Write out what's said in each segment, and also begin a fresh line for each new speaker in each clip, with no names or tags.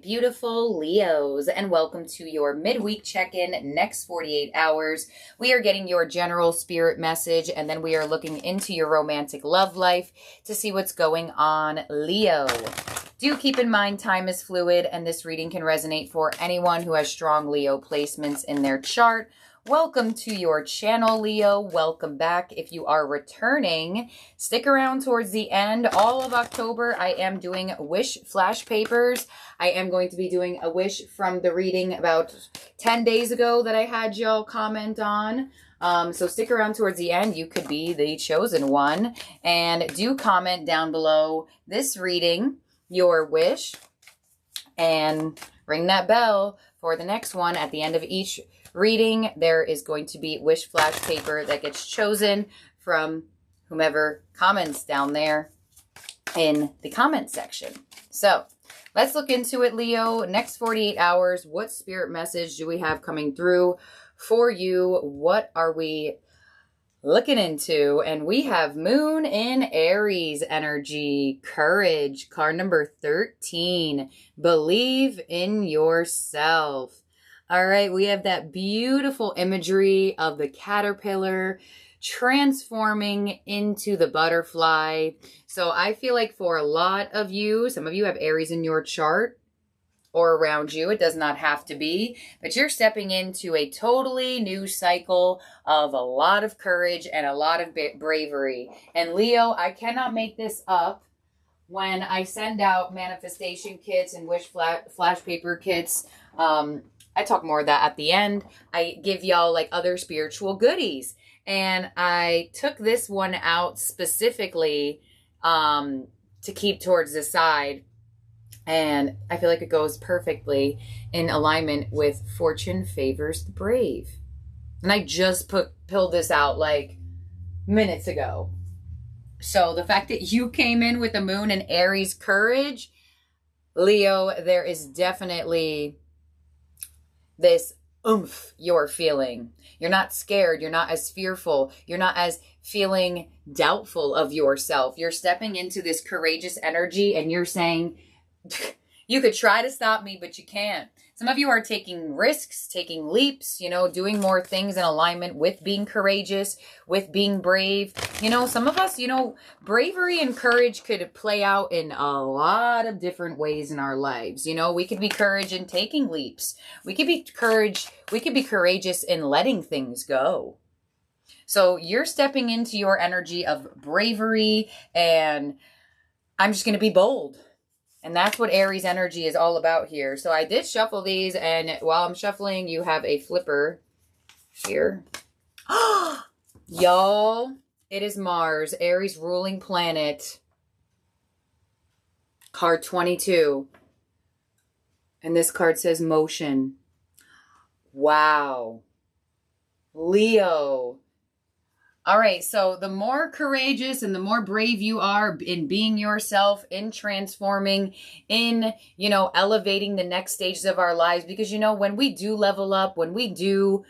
Beautiful Leos, and welcome to your midweek check-in. Next 48 hours we are getting your general spirit message, and then we are looking into your romantic love life to see what's going on, Leo. Do keep in mind time is fluid, and this reading can resonate for anyone who has strong Leo placements in their chart. Welcome to your channel, Leo. Welcome back. If you are returning, stick around towards the end. All of October, I am doing wish flash papers. I am going to be doing a wish from the reading about 10 days ago that I had y'all comment on. So stick around towards the end. You could be the chosen one. And do comment down below this reading, your wish, and ring that bell for the next one. At the end of each reading, there is going to be wish flash paper that gets chosen from whomever comments down there in the comment section. So let's look into it, Leo. Next 48 hours, what spirit message do we have coming through for you? What are we looking into? And we have Moon in Aries energy, courage, card number 13. Believe in yourself. All right, we have that beautiful imagery of the caterpillar transforming into the butterfly. So I feel like for a lot of you, some of you have Aries in your chart or around you. It does not have to be, but you're stepping into a totally new cycle of a lot of courage and a lot of bravery. And Leo, I cannot make this up. When I send out manifestation kits and wish flash paper kits, I talk more of that at the end. I give y'all like other spiritual goodies. And I took this one out specifically to keep towards the side. And I feel like it goes perfectly in alignment with Fortune Favors the Brave. And I just pulled this out like minutes ago. So the fact that you came in with the Moon and Aries courage, Leo, there is definitely this oomph you're feeling. You're not scared. You're not as fearful. You're not as feeling doubtful of yourself. You're stepping into this courageous energy and you're saying, you could try to stop me, but you can't. Some of you are taking risks, taking leaps, doing more things in alignment with being courageous, with being brave. Some of us, bravery and courage could play out in a lot of different ways in our lives. We could be courage in taking leaps. We could be courageous in letting things go. So you're stepping into your energy of bravery, and I'm just going to be bold. And that's what Aries energy is all about here. So I did shuffle these, and while I'm shuffling, you have a flipper here. Y'all, it is Mars, Aries ruling planet. Card 22. And this card says motion. Wow. Leo. All right, so the more courageous and the more brave you are in being yourself, in transforming, in, elevating the next stages of our lives, because, when we do level up, when we do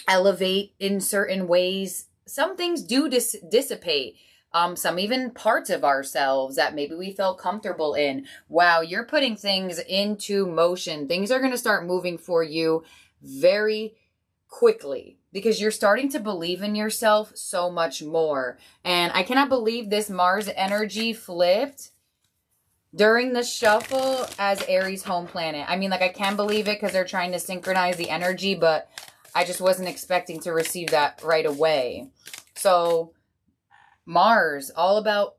elevate in certain ways, some things do dissipate. Some even parts of ourselves that maybe we felt comfortable in. Wow, you're putting things into motion. Things are going to start moving for you very quickly, because you're starting to believe in yourself so much more. And I cannot believe this Mars energy flipped during the shuffle as Aries home planet. I mean, I can't believe it because they're trying to synchronize the energy, but I just wasn't expecting to receive that right away. So Mars, all about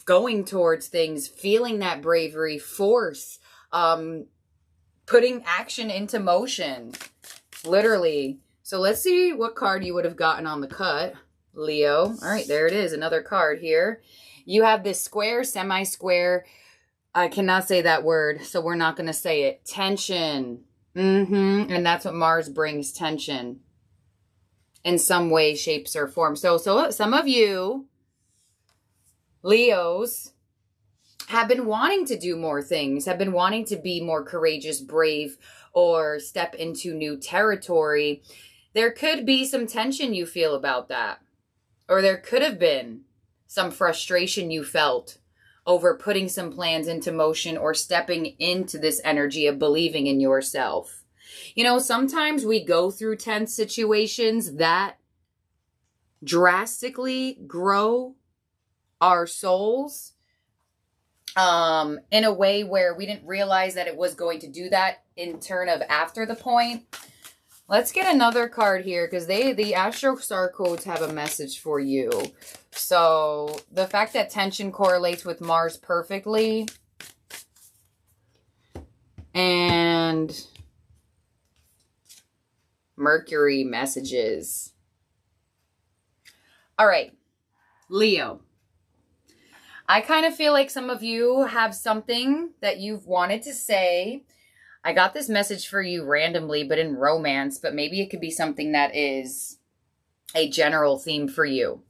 going towards things, feeling that bravery, force, putting action into motion, literally. So let's see what card you would have gotten on the cut, Leo. All right, there it is. Another card here. You have this square, semi-square. I cannot say that word, so we're not going to say it. Tension. And that's what Mars brings, tension. In some way, shapes, or form. So some of you, Leos, have been wanting to do more things, have been wanting to be more courageous, brave, or step into new territory. There could be some tension you feel about that. Or there could have been some frustration you felt over putting some plans into motion or stepping into this energy of believing in yourself. You know, sometimes we go through tense situations that drastically grow our souls in a way where we didn't realize that it was going to do that in turn of after the point. Let's get another card here because the Astro Star codes have a message for you. So the fact that tension correlates with Mars perfectly, and Mercury messages. All right, Leo. I kind of feel like some of you have something that you've wanted to say. I got this message for you randomly, but in romance, but maybe it could be something that is a general theme for you.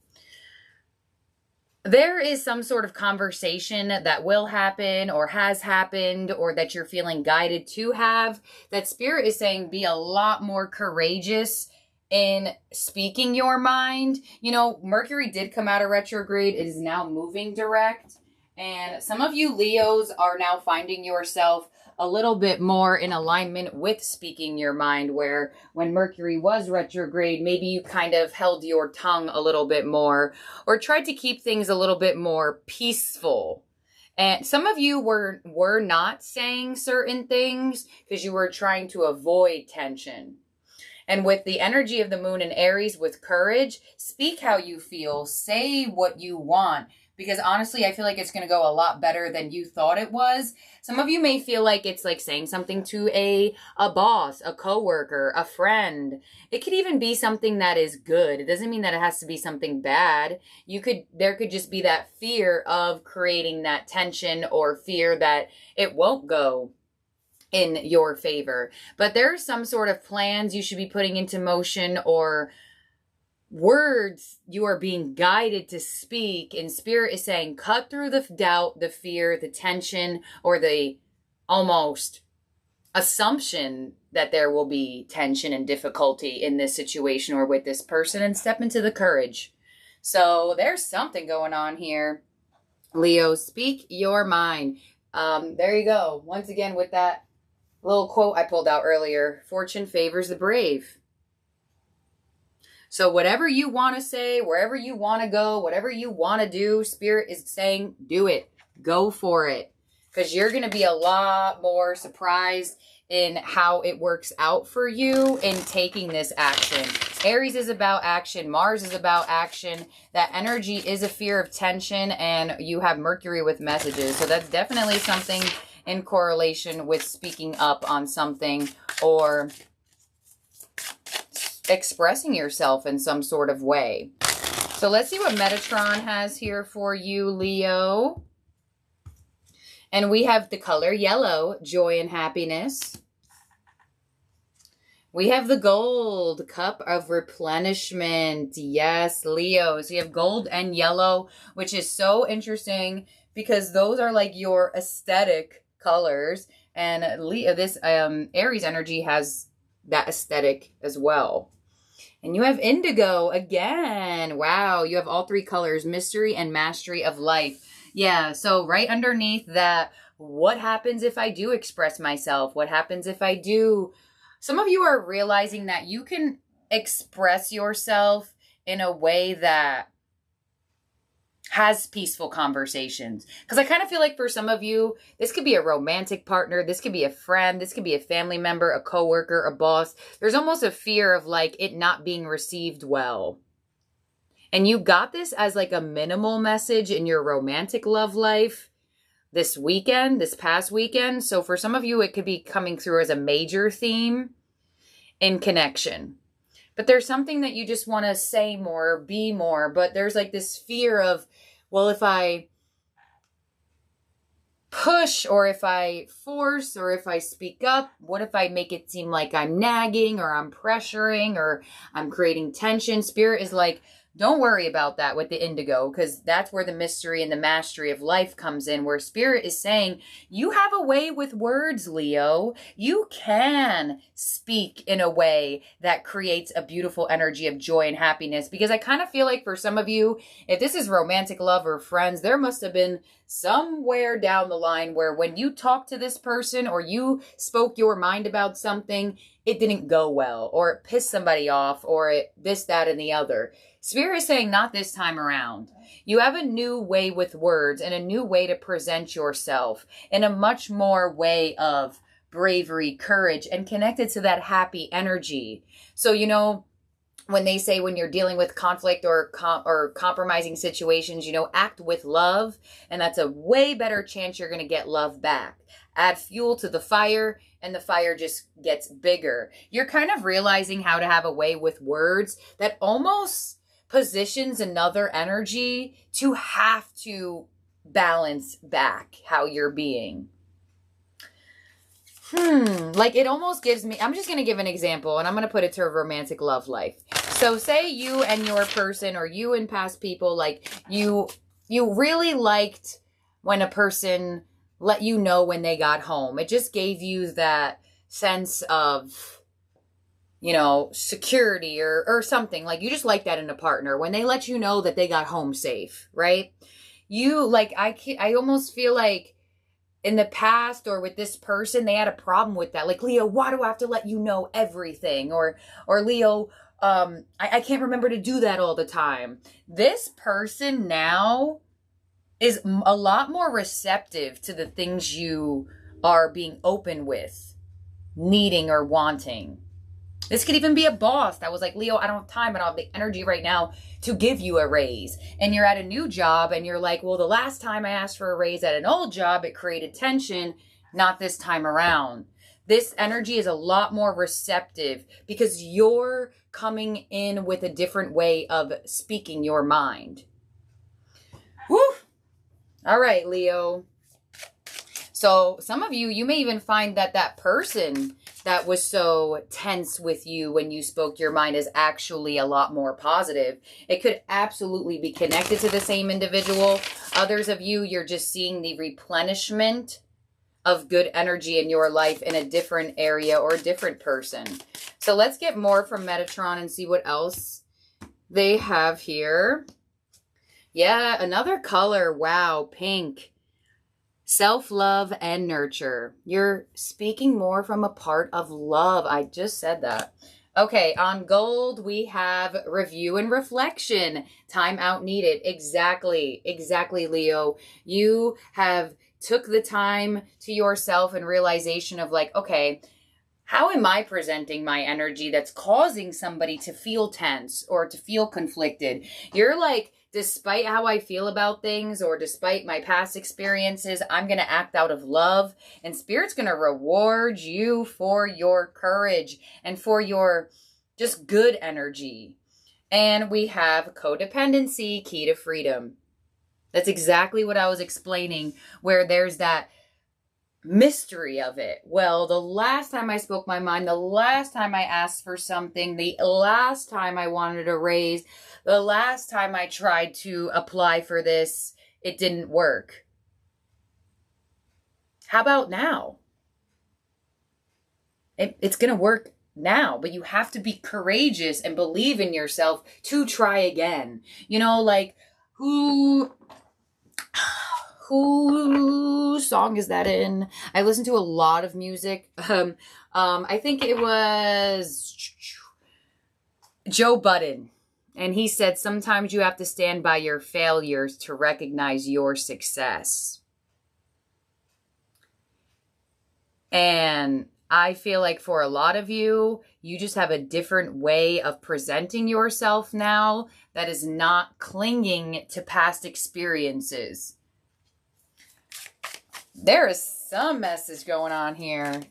There is some sort of conversation that will happen or has happened or that you're feeling guided to have, that Spirit is saying be a lot more courageous in speaking your mind. You know, Mercury did come out of retrograde. It is now moving direct. And some of you Leos are now finding yourself a little bit more in alignment with speaking your mind, where when Mercury was retrograde, maybe you kind of held your tongue a little bit more or tried to keep things a little bit more peaceful. And some of you were not saying certain things because you were trying to avoid tension. And with the energy of the moon in Aries, with courage, speak how you feel, say what you want. Because honestly, I feel like it's going to go a lot better than you thought it was. Some of you may feel like it's like saying something to a boss, a coworker, a friend. It could even be something that is good. It doesn't mean that it has to be something bad. There could just be that fear of creating that tension or fear that it won't go in your favor. But there are some sort of plans you should be putting into motion or words you are being guided to speak, and Spirit is saying cut through the doubt, the fear, the tension, or the almost assumption that there will be tension and difficulty in this situation or with this person, and step into the courage. So there's something going on here. Leo, speak your mind. There you go. Once again, with that little quote I pulled out earlier, fortune favors the brave. So whatever you want to say, wherever you want to go, whatever you want to do, Spirit is saying, do it. Go for it. Because you're going to be a lot more surprised in how it works out for you in taking this action. Aries is about action. Mars is about action. That energy is a fear of tension, and you have Mercury with messages. So that's definitely something in correlation with speaking up on something or expressing yourself in some sort of way. So let's see what Metatron has here for you, Leo. And we have the color yellow, joy and happiness. We have the gold, cup of replenishment. Yes, Leo. So you have gold and yellow, which is so interesting because those are like your aesthetic colors. And Leo, this Aries energy has that aesthetic as well. And you have indigo again. Wow, you have all three colors, mystery and mastery of life. Yeah, so right underneath that, what happens if I do express myself? What happens if I do? Some of you are realizing that you can express yourself in a way that has peaceful conversations. Because I kind of feel like for some of you, this could be a romantic partner, this could be a friend, this could be a family member, a coworker, a boss. There's almost a fear of like it not being received well. And you got this as like a minimal message in your romantic love life this weekend, this past weekend. So for some of you, it could be coming through as a major theme in connection. But there's something that you just want to say more, be more. But there's like this fear of, well, if I push or if I force or if I speak up, what if I make it seem like I'm nagging or I'm pressuring or I'm creating tension? Spirit is like, don't worry about that with the indigo, because that's where the mystery and the mastery of life comes in, where Spirit is saying, you have a way with words, Leo. You can speak in a way that creates a beautiful energy of joy and happiness. Because I kind of feel like for some of you, if this is romantic love or friends, there must have been somewhere down the line where when you talk to this person or you spoke your mind about something, it didn't go well, or it pissed somebody off, or it this, that, and the other. Spirit is saying not this time around. You have a new way with words and a new way to present yourself in a much more way of bravery, courage, and connected to that happy energy. So, you know, when they say when you're dealing with conflict or compromising situations, you know, act with love, and that's a way better chance you're going to get love back. Add fuel to the fire, and the fire just gets bigger. You're kind of realizing how to have a way with words that almost positions another energy to have to balance back how you're being. Like it almost gives me, I'm just going to give an example, and I'm going to put it to a romantic love life. So say you and your person, or you and past people, like you really liked when a person let you know when they got home. It just gave you that sense of, you know, security or something. Like you just like that in a partner when they let you know that they got home safe, right? You like, I almost feel like in the past or with this person, they had a problem with that. Like, Leo, why do I have to let you know everything? Or Leo, I can't remember to do that all the time. This person now is a lot more receptive to the things you are being open with, needing or wanting. This could even be a boss that was like, Leo, I don't have time, I don't have the energy right now to give you a raise. And you're at a new job and you're like, well, the last time I asked for a raise at an old job, it created tension, not this time around. This energy is a lot more receptive because you're coming in with a different way of speaking your mind. Woo! All right, Leo. So some of you may even find that that person that was so tense with you when you spoke your mind is actually a lot more positive. It could absolutely be connected to the same individual. Others of you, you're just seeing the replenishment of good energy in your life in a different area or a different person. So let's get more from Metatron and see what else they have here. Yeah, another color. Wow, pink. Self-love and nurture. You're speaking more from a part of love. I just said that. Okay, on gold, we have review and reflection. Time out needed. Exactly, Leo. You have took the time to yourself and realization of like, okay, how am I presenting my energy that's causing somebody to feel tense or to feel conflicted? You're like, despite how I feel about things or despite my past experiences, I'm going to act out of love, and Spirit's going to reward you for your courage and for your just good energy. And we have codependency, key to freedom. That's exactly what I was explaining, where there's that mystery of it. Well, the last time I spoke my mind, the last time I asked for something, the last time I wanted a raise, the last time I tried to apply for this, it didn't work. How about now? It's going to work now, but you have to be courageous and believe in yourself to try again. You know, like who song is that in? I listen to a lot of music. I think it was Joe Budden. And he said, sometimes you have to stand by your failures to recognize your success. And I feel like for a lot of you, you just have a different way of presenting yourself now that is not clinging to past experiences. There is some message going on here.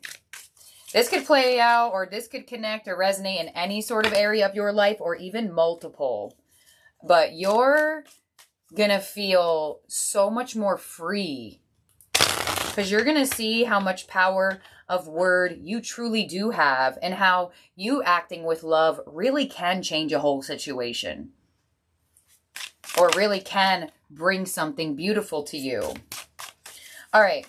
This could play out, or this could connect or resonate in any sort of area of your life, or even multiple. But you're going to feel so much more free, because you're going to see how much power of word you truly do have, and how you acting with love really can change a whole situation, or really can bring something beautiful to you. All right.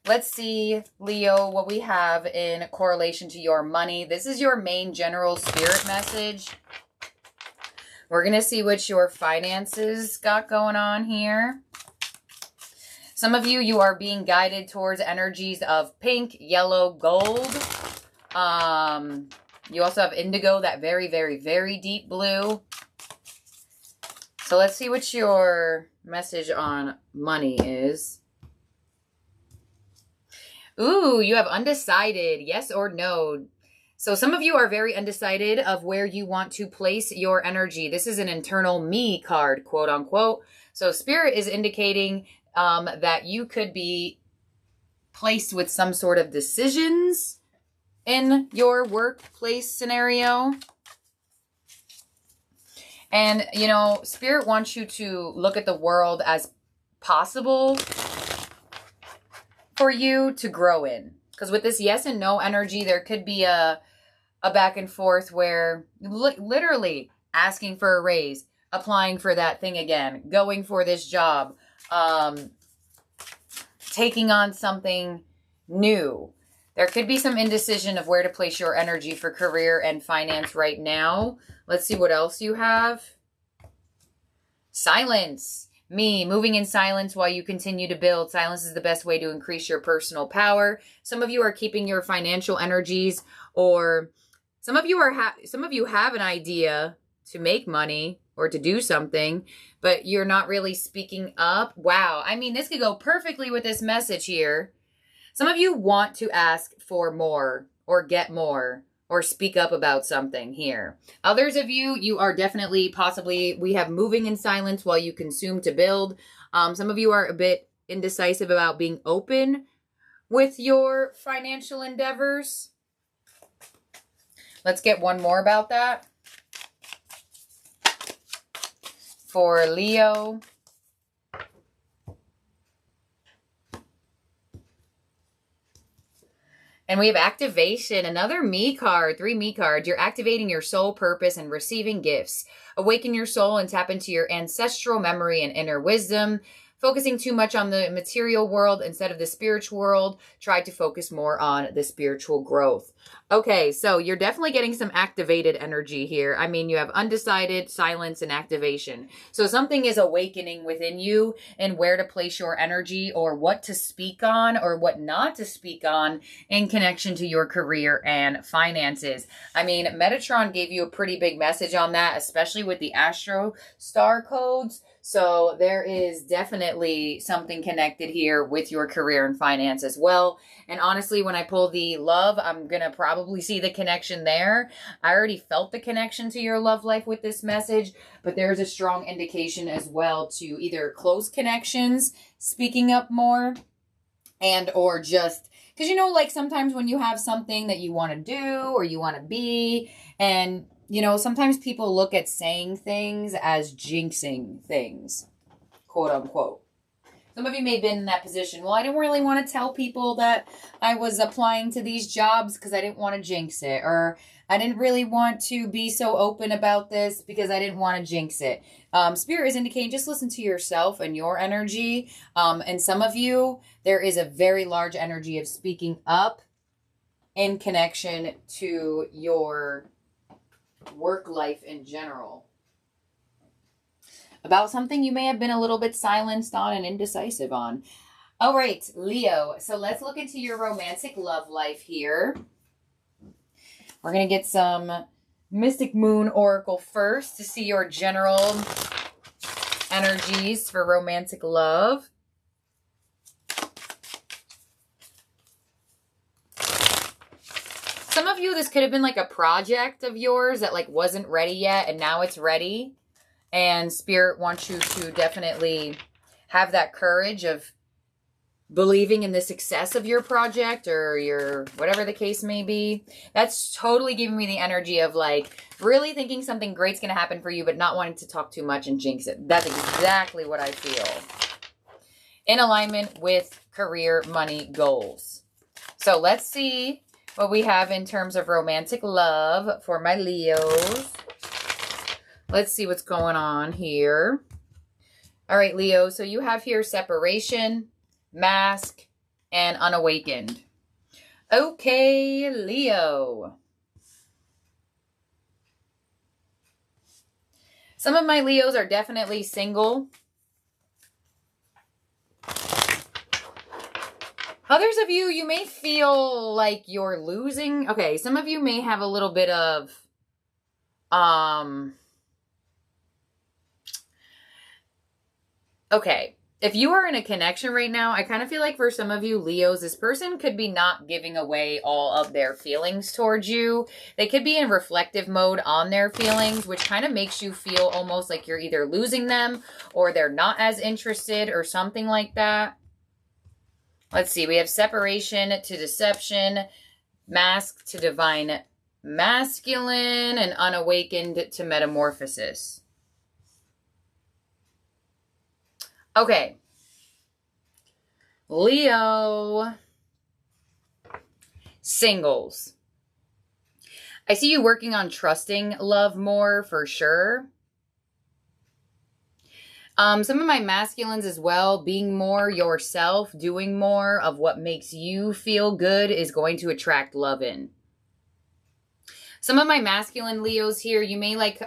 Let's see, Leo, what we have in correlation to your money. This is your main general spirit message. We're going to see what your finances got going on here. Some of you, you are being guided towards energies of pink, yellow, gold. You also have indigo, that very, very, very deep blue. So let's see what your message on money is. Ooh, you have undecided, yes or no. So some of you are very undecided of where you want to place your energy. This is an internal me card, quote unquote. So Spirit is indicating that you could be placed with some sort of decisions in your workplace scenario. And, you know, Spirit wants you to look at the world as possible for you to grow in. Because with this yes and no energy, there could be a back and forth where literally asking for a raise, applying for that thing again, going for this job, taking on something new. There could be some indecision of where to place your energy for career and finance right now. Let's see what else you have. Silence. Me, moving in silence while you continue to build. Silence is the best way to increase your personal power. Some of you are keeping your financial energies, or some of you have an idea to make money or to do something, but you're not really speaking up. Wow. I mean, this could go perfectly with this message here. Some of you want to ask for more or get more or speak up about something here. Others of you, you are definitely possibly, we have moving in silence while you consume to build. Some of you are a bit indecisive about being open with your financial endeavors. Let's get one more about that. For Leo. And we have activation, another me card, 3 me cards. You're activating your soul purpose and receiving gifts. Awaken your soul and tap into your ancestral memory and inner wisdom. Focusing too much on the material world instead of the spiritual world. Try to focus more on the spiritual growth. Okay, so you're definitely getting some activated energy here. I mean, you have undecided, silence, and activation. So something is awakening within you and where to place your energy or what to speak on or what not to speak on in connection to your career and finances. I mean, Metatron gave you a pretty big message on that, especially with the Astro Star codes. So there is definitely something connected here with your career and finance as well. And honestly, when I pull the love, I'm going to probably see the connection there. I already felt the connection to your love life with this message, but there's a strong indication as well to either close connections, speaking up more, and or just, because you know, like sometimes when you have something that you want to do or you want to be, and you know, sometimes people look at saying things as jinxing things, quote unquote. Some of you may have been in that position. Well, I didn't really want to tell people that I was applying to these jobs because I didn't want to jinx it. Or I didn't really want to be so open about this because I didn't want to jinx it. Spirit is indicating just listen to yourself and your energy. And some of you, there is a very large energy of speaking up in connection to your work life in general. About something you may have been a little bit silenced on and indecisive on. All right, Leo. So let's look into your romantic love life here. We're going to get some Mystic Moon Oracle first to see your general energies for romantic love. Some of you, this could have been like a project of yours that like wasn't ready yet and now it's ready. And Spirit wants you to definitely have that courage of believing in the success of your project or your whatever the case may be. That's totally giving me the energy of like really thinking something great's going to happen for you, but not wanting to talk too much and jinx it. That's exactly what I feel. In alignment with career, money, goals. So let's see what we have in terms of romantic love for my Leos. Let's see what's going on here. All right, Leo. So you have here separation, mask, and unawakened. Okay, Leo. Some of my Leos are definitely single. Others of you, you may feel like you're losing. Okay, some of you may have a little bit of, okay. If you are in a connection right now, I kind of feel like for some of you Leos, this person could be not giving away all of their feelings towards you. They could be in reflective mode on their feelings, which kind of makes you feel almost like you're either losing them or they're not as interested or something like that. Let's see. We have separation to deception, mask to divine masculine, and unawakened to metamorphosis. Okay. Leo. Singles. I see you working on trusting love more for sure. Some of my masculines as well, being more yourself, doing more of what makes you feel good is going to attract love in. Some of my masculine Leos here, you may like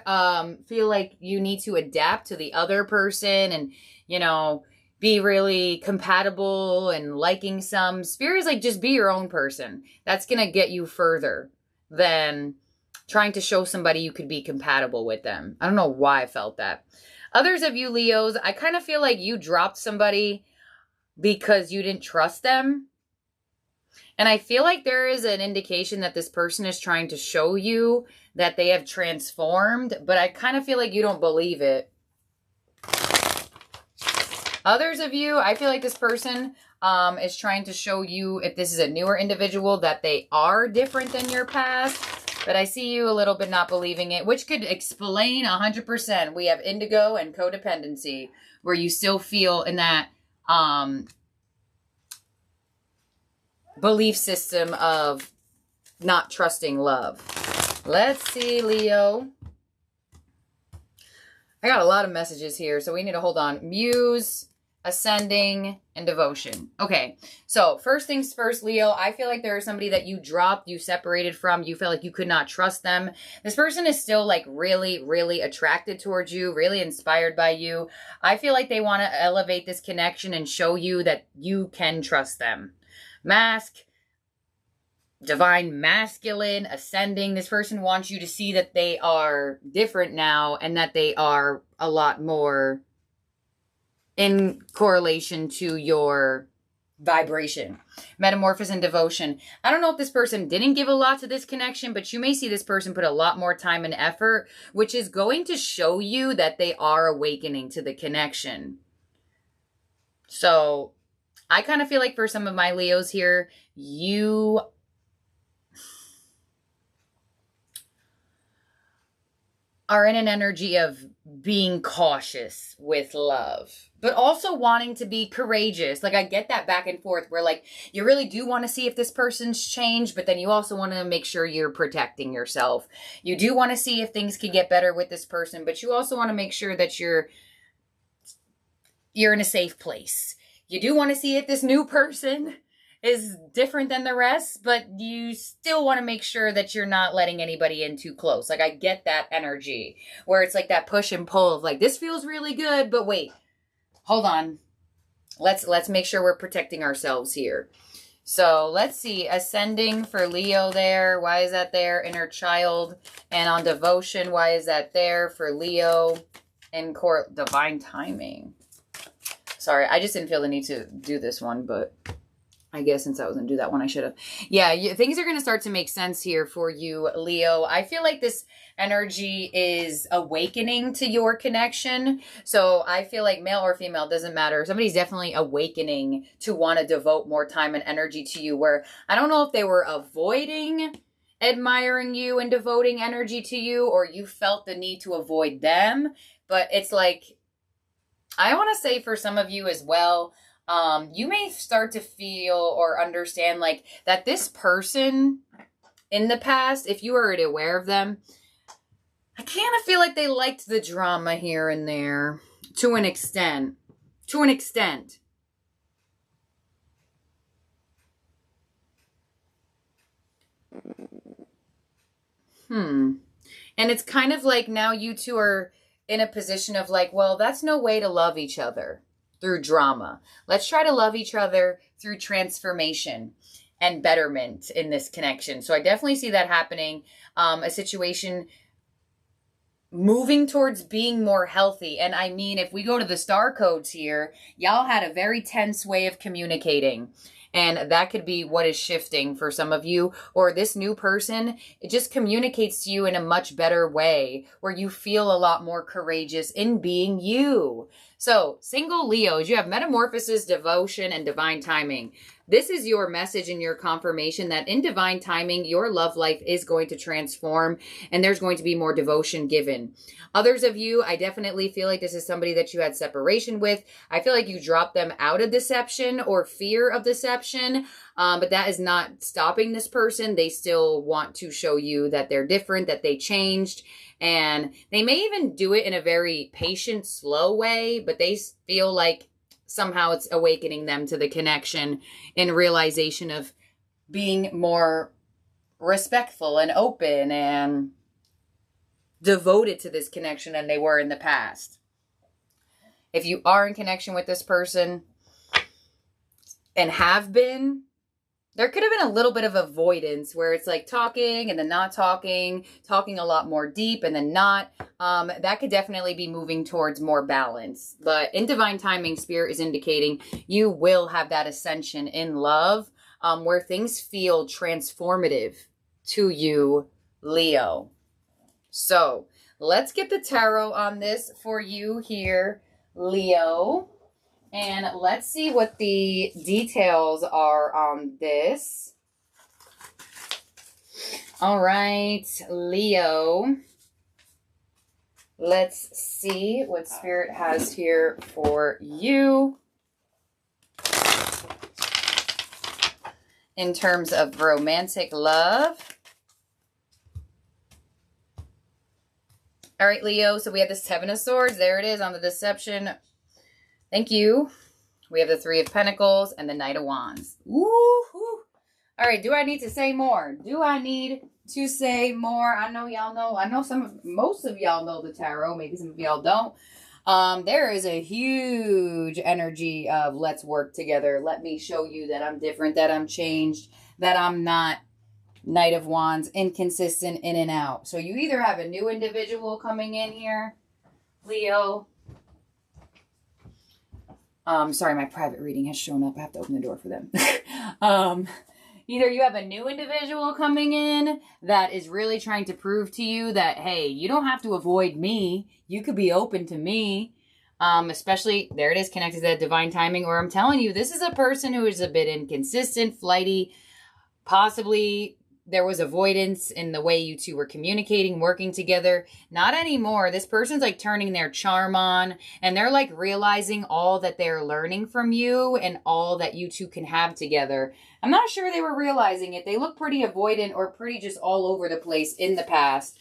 feel like you need to adapt to the other person and, you know, be really compatible and liking some. Spirit is like, just be your own person. That's going to get you further than trying to show somebody you could be compatible with them. I don't know why I felt that. Others of you Leos, I kind of feel like you dropped somebody because you didn't trust them. And I feel like there is an indication that this person is trying to show you that they have transformed, but I kind of feel like you don't believe it. Others of you, I feel like this person is trying to show you, if this is a newer individual, that they are different than your past. But I see you a little bit not believing it, which could explain 100%. We have indigo and codependency, where you still feel in that belief system of not trusting love. Let's see, Leo. I got a lot of messages here, so we need to hold on. Muse, ascending, and devotion. Okay, so first things first, Leo, I feel like there is somebody that you dropped, you separated from, you felt like you could not trust them. This person is still like really, really attracted towards you, really inspired by you. I feel like they want to elevate this connection and show you that you can trust them. Mask, divine masculine, ascending. This person wants you to see that they are different now and that they are a lot more in correlation to your vibration. Metamorphosis and devotion. I don't know if this person didn't give a lot to this connection, but you may see this person put a lot more time and effort, which is going to show you that they are awakening to the connection. So I kind of feel like for some of my Leos here, you are in an energy of being cautious with love, but also wanting to be courageous. Like I get that back and forth where like you really do want to see if this person's changed, but then you also want to make sure you're protecting yourself. You do want to see if things can get better with this person, but you also want to make sure that you're in a safe place. You do want to see if this new person is different than the rest, but you still want to make sure that you're not letting anybody in too close. Like I get that energy where it's like that push and pull of like, this feels really good, but wait, hold on. Let's make sure we're protecting ourselves here. So let's see, ascending for Leo there. Why is that there? Inner child. And on devotion, why is that there for Leo? And court, divine timing. Sorry, I just didn't feel the need to do this one, but I guess since I was going to do that one, I should have. Yeah, things are going to start to make sense here for you, Leo. I feel like this energy is awakening to your connection. So I feel like male or female, doesn't matter. Somebody's definitely awakening to want to devote more time and energy to you, where I don't know if they were avoiding admiring you and devoting energy to you, or you felt the need to avoid them. But it's like, I want to say for some of you as well, you may start to feel or understand like that this person in the past, if you were already aware of them, I kind of feel like they liked the drama here and there to an extent. To an extent. And it's kind of like now you two are in a position of like, well, that's no way to love each other. through drama. Let's try to love each other through transformation and betterment in this connection. So I definitely see that happening. A situation moving towards being more healthy. And I mean, if we go to the star codes here, y'all had a very tense way of communicating. And that could be what is shifting for some of you. Or this new person, it just communicates to you in a much better way where you feel a lot more courageous in being you. So, single Leos, you have metamorphosis, devotion, and divine timing. This is your message and your confirmation that in divine timing, your love life is going to transform and there's going to be more devotion given. Others of you, I definitely feel like this is somebody that you had separation with. I feel like you dropped them out of deception or fear of deception, but that is not stopping this person. They still want to show you that they're different, that they changed. And they may even do it in a very patient, slow way, but they feel like somehow it's awakening them to the connection and realization of being more respectful and open and devoted to this connection than they were in the past. If you are in connection with this person and have been, there could have been a little bit of avoidance where it's like talking and then not talking a lot more deep and then not. That could definitely be moving towards more balance. But in divine timing, Spirit is indicating you will have that ascension in love where things feel transformative to you, Leo. So let's get the tarot on this for you here, Leo. And let's see what the details are on this. All right, Leo. Let's see what Spirit has here for you in terms of romantic love. All right, Leo. So we have the Seven of Swords. There it is on the deception. Thank you. We have the Three of Pentacles and the Knight of Wands. Woo-hoo. All right, do I need to say more? Do I need to say more? I know y'all know. I know most of y'all know the tarot. Maybe some of y'all don't. There is a huge energy of let's work together. Let me show you that I'm different, that I'm changed, that I'm not Knight of Wands, inconsistent, in and out. So you either have a new individual coming in here, Leo. Sorry, my private reading has shown up. I have to open the door for them. Either you have a new individual coming in that is really trying to prove to you that, hey, you don't have to avoid me. You could be open to me. Especially, there it is, connected to that divine timing. Or I'm telling you, this is a person who is a bit inconsistent, flighty. Possibly there was avoidance in the way you two were communicating, working together. Not anymore. This person's like turning their charm on and they're like realizing all that they're learning from you and all that you two can have together. I'm not sure they were realizing it. They look pretty avoidant or pretty just all over the place in the past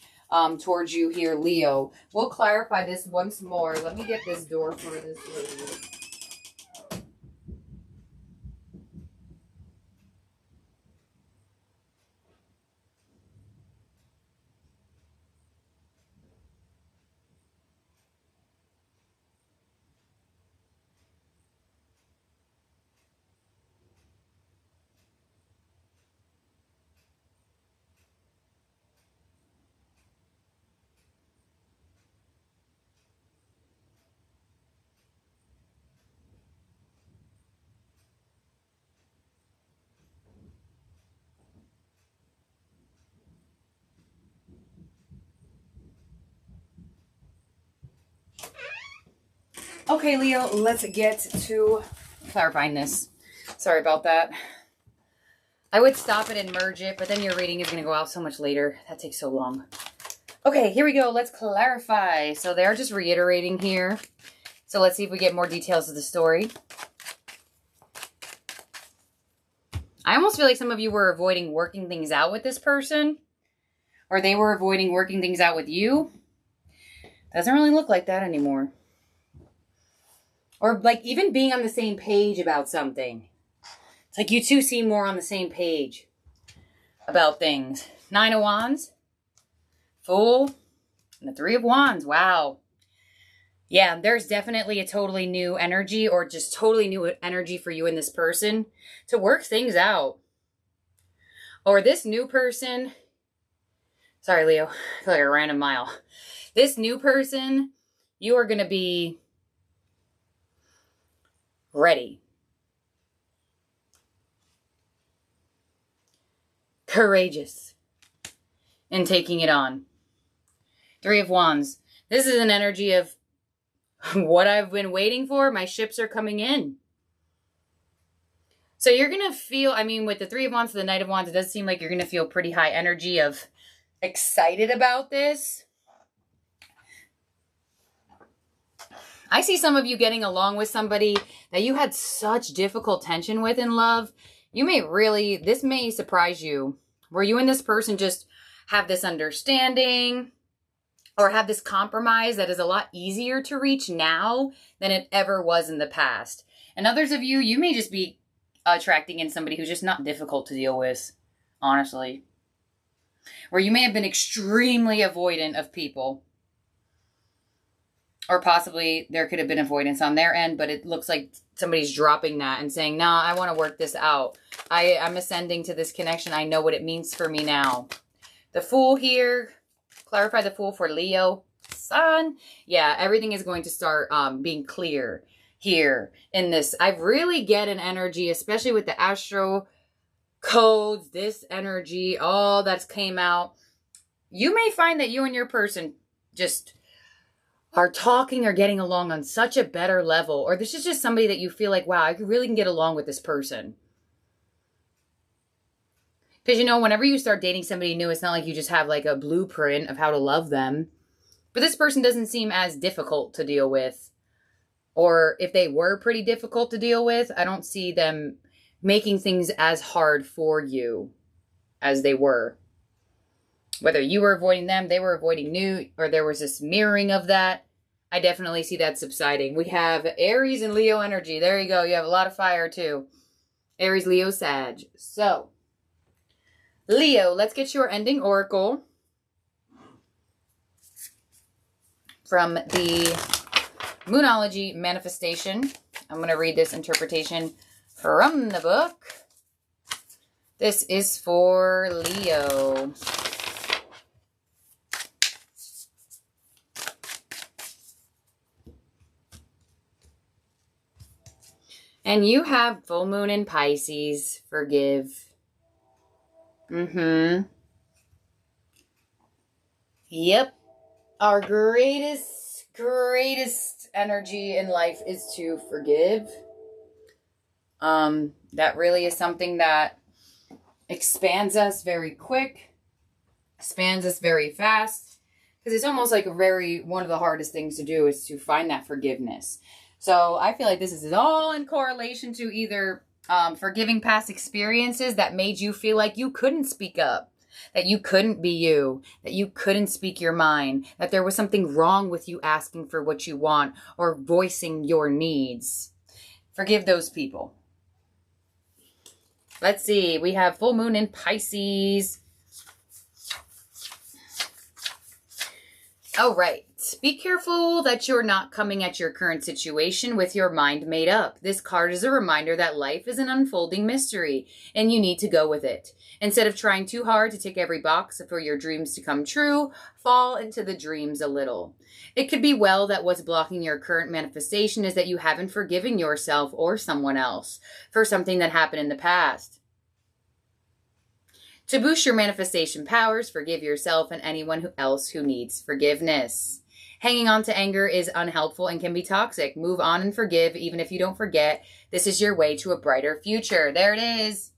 towards you here, Leo. We'll clarify this once more. Let me get this door for this lady. Okay, Leo, let's get to clarifying this. Sorry about that. I would stop it and merge it, but then your reading is going to go out so much later. That takes so long. Okay, here we go. Let's clarify. So they're just reiterating here. So let's see if we get more details of the story. I almost feel like some of you were avoiding working things out with this person. Or they were avoiding working things out with you. Doesn't really look like that anymore. Or like even being on the same page about something. It's like you two seem more on the same page about things. Nine of Wands, Fool, and the Three of Wands. Wow. Yeah, there's definitely a totally new energy or just totally new energy for you and this person to work things out. Or this new person, sorry, Leo, I feel like a random mile. This new person, you are going to be ready, courageous in taking it on. Three of Wands. This is an energy of what I've been waiting for. My ships are coming in. So you're going to feel, I mean, with the Three of Wands to the Knight of Wands, it does seem like you're going to feel pretty high energy of excited about this. I see some of you getting along with somebody that you had such difficult tension with in love. You may really, this may surprise you, where you and this person just have this understanding or have this compromise that is a lot easier to reach now than it ever was in the past. And others of you, you may just be attracting in somebody who's just not difficult to deal with, honestly. Where you may have been extremely avoidant of people. Or possibly there could have been avoidance on their end, but it looks like somebody's dropping that and saying, nah, I want to work this out. I'm ascending to this connection. I know what it means for me now. The Fool here, clarify the Fool for Leo, Sun. Yeah, everything is going to start being clear here in this. I really get an energy, especially with the astro codes, this energy, all that's came out. You may find that you and your person just are talking or getting along on such a better level, or this is just somebody that you feel like, wow, I really can get along with this person. Because, you know, whenever you start dating somebody new, it's not like you just have like a blueprint of how to love them. But this person doesn't seem as difficult to deal with. Or if they were pretty difficult to deal with, I don't see them making things as hard for you as they were. Whether you were avoiding them, they were avoiding you, or there was this mirroring of that, I definitely see that subsiding. We have Aries and Leo energy. There you go. You have a lot of fire too. Aries, Leo, Sag. So, Leo, let's get your ending oracle from the Moonology Manifestation. I'm going to read this interpretation from the book. This is for Leo. And you have full moon in Pisces. Forgive. Yep. Our greatest energy in life is to forgive. That really is something that expands us very quick, expands us very fast, because it's almost like one of the hardest things to do is to find that forgiveness. So I feel like this is all in correlation to either forgiving past experiences that made you feel like you couldn't speak up, that you couldn't be you, that you couldn't speak your mind, that there was something wrong with you asking for what you want or voicing your needs. Forgive those people. Let's see. We have full moon in Pisces. All right. Be careful that you're not coming at your current situation with your mind made up. This card is a reminder that life is an unfolding mystery and you need to go with it. Instead of trying too hard to tick every box for your dreams to come true, fall into the dreams a little. It could be well that what's blocking your current manifestation is that you haven't forgiven yourself or someone else for something that happened in the past. To boost your manifestation powers, forgive yourself and anyone else who needs forgiveness. Hanging on to anger is unhelpful and can be toxic. Move on and forgive, even if you don't forget. This is your way to a brighter future. There it is.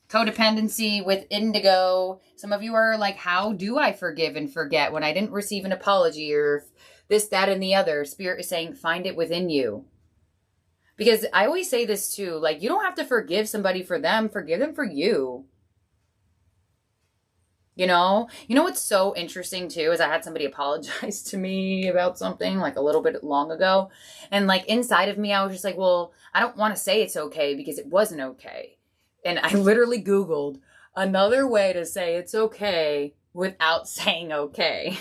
Codependency with indigo. Some of you are like, how do I forgive and forget when I didn't receive an apology or this, that, and the other? Spirit is saying, find it within you. Because I always say this too, like, you don't have to forgive somebody for them. Forgive them for you. You know what's so interesting too is I had somebody apologize to me about something like a little bit long ago. And like inside of me, I was just like, well, I don't want to say it's okay because it wasn't okay. And I literally Googled another way to say it's okay without saying okay.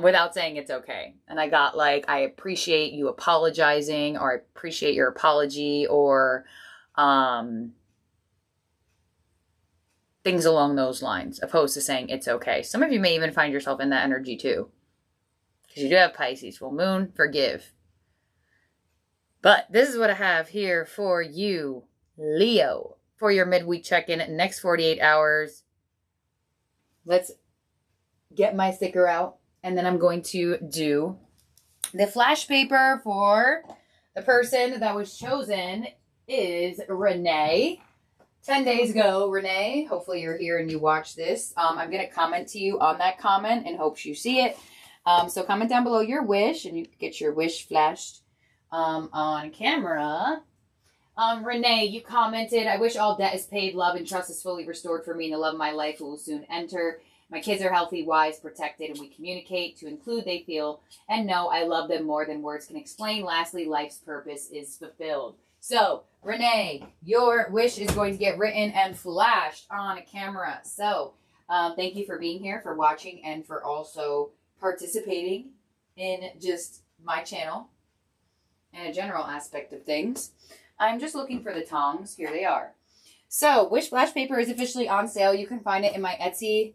without saying it's okay. And I got like, I appreciate you apologizing, or I appreciate your apology, or things along those lines, opposed to saying it's okay. Some of you may even find yourself in that energy too, because you do have Pisces, full moon, forgive. But this is what I have here for you, Leo, for your midweek check-in, next 48 hours. Let's get my sticker out, and then I'm going to do the flash paper for the person that was chosen is Renee. 10 days ago, Renee, hopefully you're here and you watch this. I'm going to comment to you on that comment in hopes you see it. So comment down below your wish, and you can get your wish flashed on camera. Renee, you commented, I wish all debt is paid, love and trust is fully restored for me, and the love of my life will soon enter. My kids are healthy, wise, protected, and we communicate to include they feel and know I love them more than words can explain. Lastly, life's purpose is fulfilled. So, Renee, your wish is going to get written and flashed on a camera. So, thank you for being here, for watching, and for also participating in just my channel and a general aspect of things. I'm just looking for the tongs. Here they are. So, Wish Flash Paper is officially on sale. You can find it in my Etsy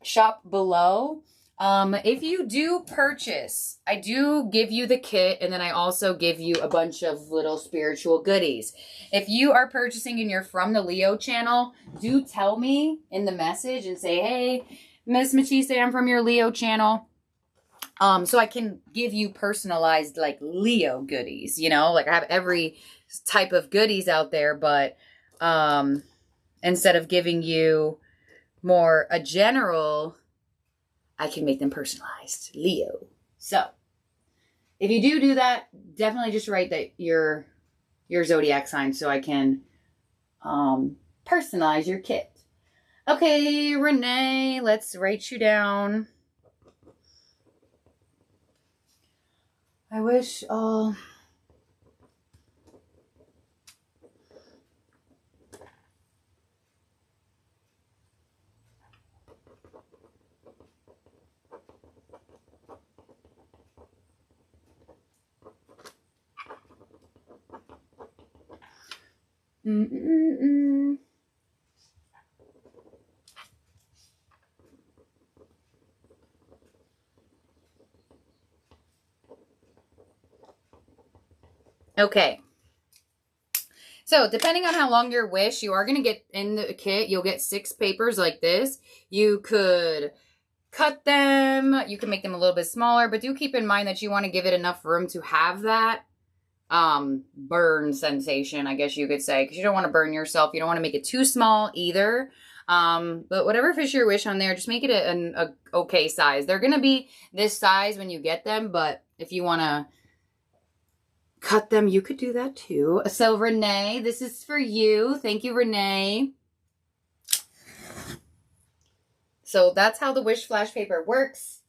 shop below. If you do purchase, I do give you the kit, and then I also give you a bunch of little spiritual goodies. If you are purchasing and you're from the Leo channel, do tell me in the message and say, hey, Miss Machiste, I'm from your Leo channel. So I can give you personalized, like, Leo goodies, you know? Like, I have every type of goodies out there, but instead of giving you more a general, I can make them personalized. Leo. So, if you do that, definitely just write that your zodiac sign so I can personalize your kit. Okay, Renee, let's write you down. I wish all... Okay. So, depending on how long your wish, you are going to get in the kit, you'll get 6 papers like this. You could cut them. You can make them a little bit smaller, but do keep in mind that you want to give it enough room to have that burn sensation, I guess you could say, because you don't want to burn yourself. You don't want to make it too small either. But whatever fits your wish on there, just make it a okay size. They're going to be this size when you get them, but if you want to cut them, you could do that too. So, Renee, this is for you. Thank you, Renee. So that's how the Wish Flash Paper works.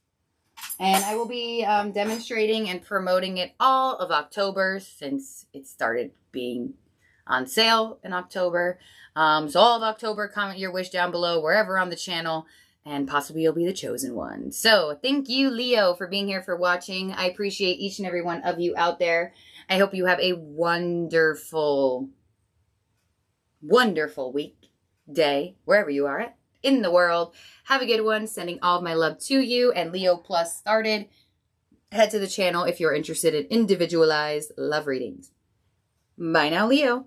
And I will be demonstrating and promoting it all of October, since it started being on sale in October. So all of October, comment your wish down below, wherever on the channel, and possibly you'll be the chosen one. So thank you, Leo, for being here, for watching. I appreciate each and every one of you out there. I hope you have a wonderful, wonderful week, day, wherever you are at in the world. Have a good one. Sending all of my love to you. And Leo Plus started. Head to the channel if you're interested in individualized love readings. Bye now, Leo.